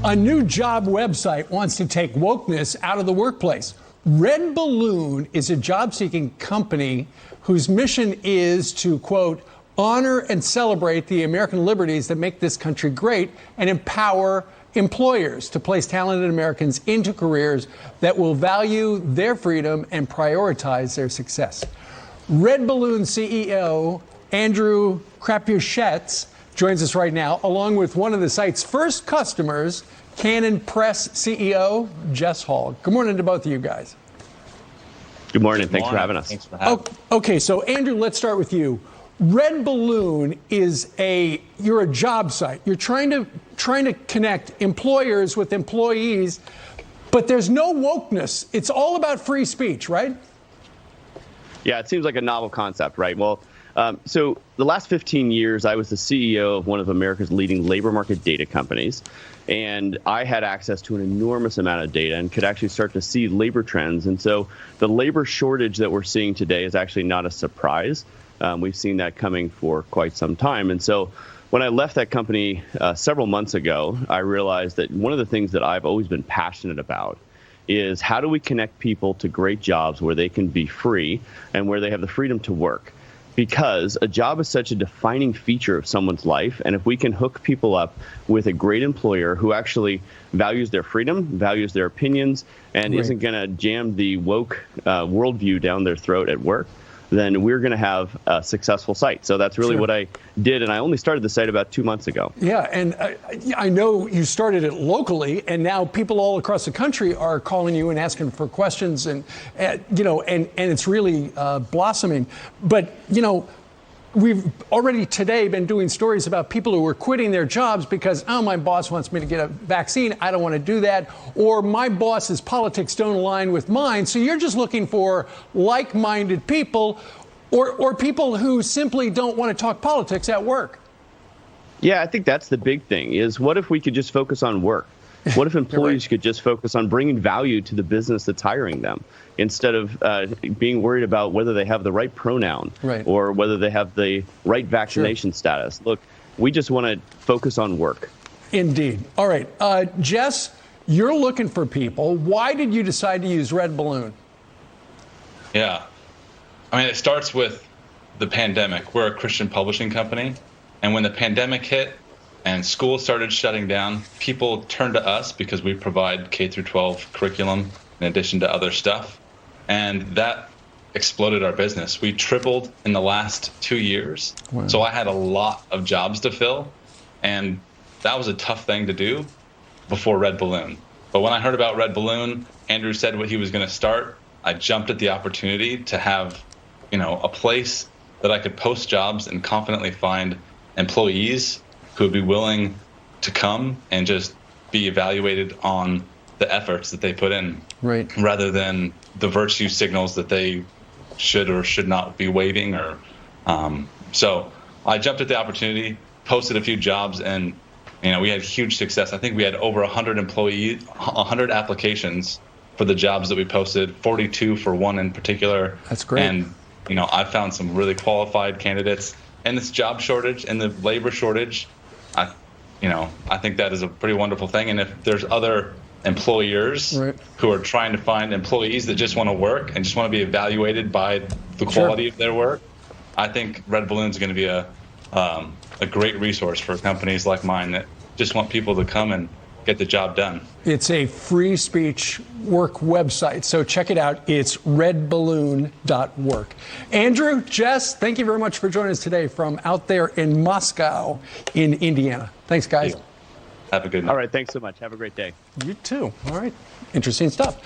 A new job website wants to take wokeness out of the workplace. Red Balloon is a job-seeking company whose mission is to, quote, honor and celebrate the American liberties that make this country great and empower employers to place talented Americans into careers that will value their freedom and prioritize their success. Red Balloon CEO Andrew Crapuchettes joins us right now, along with one of the site's first customers, Canon Press CEO Jess Hall. Good morning to both of you guys. Good morning. Thanks for having us. Thanks for having us. Okay, so Andrew, let's start with you. Red Balloon is you're a job site. You're trying to connect employers with employees, but there's no wokeness. It's all about free speech, right? Yeah, it seems like a novel concept, right? Well, so the last 15 years, I was the CEO of one of America's leading labor market data companies, and I had access to an enormous amount of data and could actually start to see labor trends. And so the labor shortage that we're seeing today is actually not a surprise. We've seen that coming for quite some time. And so when I left that company several months ago, I realized that one of the things that I've always been passionate about is how do we connect people to great jobs where they can be free and where they have the freedom to work? Because a job is such a defining feature of someone's life. And if we can hook people up with a great employer who actually values their freedom, values their opinions, and isn't going to jam the woke worldview down their throat at work, then we're going to have a successful site. So that's really what I did. And I only started the site about 2 months ago. Yeah. And I know you started it locally, and now people all across the country are calling you and asking for questions and it's really blossoming. But, we've already today been doing stories about people who are quitting their jobs because, my boss wants me to get a vaccine. I don't want to do that. Or my boss's politics don't align with mine. So you're just looking for like-minded people or people who simply don't want to talk politics at work. Yeah, I think that's the big thing is what if we could just focus on work? What if employees could just focus on bringing value to the business that's hiring them instead of being worried about whether they have the right pronoun or whether they have the right vaccination status? Look, we just want to focus on work. Indeed. All right. Jess, you're looking for people. Why did you decide to use Red Balloon? Yeah. It starts with the pandemic. We're a Christian publishing company. And when the pandemic hit, and school started shutting down, people turned to us because we provide K through 12 curriculum in addition to other stuff. And that exploded our business. We tripled in the last 2 years. Wow. So I had a lot of jobs to fill. And that was a tough thing to do before Red Balloon. But when I heard about Red Balloon, Andrew said what he was going to start. I jumped at the opportunity to have, a place that I could post jobs and confidently find employees who would be willing to come and just be evaluated on the efforts that they put in, rather than the virtue signals that they should or should not be waving. So I jumped at the opportunity, posted a few jobs, and we had huge success. I think we had over 100 applications for the jobs that we posted, 42 for one in particular. That's great. And I found some really qualified candidates. And this job shortage and the labor shortage, I think that is a pretty wonderful thing. And if there's other employers who are trying to find employees that just want to work and just want to be evaluated by the quality of their work, I think Red Balloon is going to be a great resource for companies like mine that just want people to come and get the job done. It's a free speech work website, so check it out. It's redballoon.work. Andrew, Jess, thank you very much for joining us today from out there in Moscow in Indiana. Thanks, guys. Have a good night. All right, thanks so much. Have a great day. You too. All right. Interesting stuff.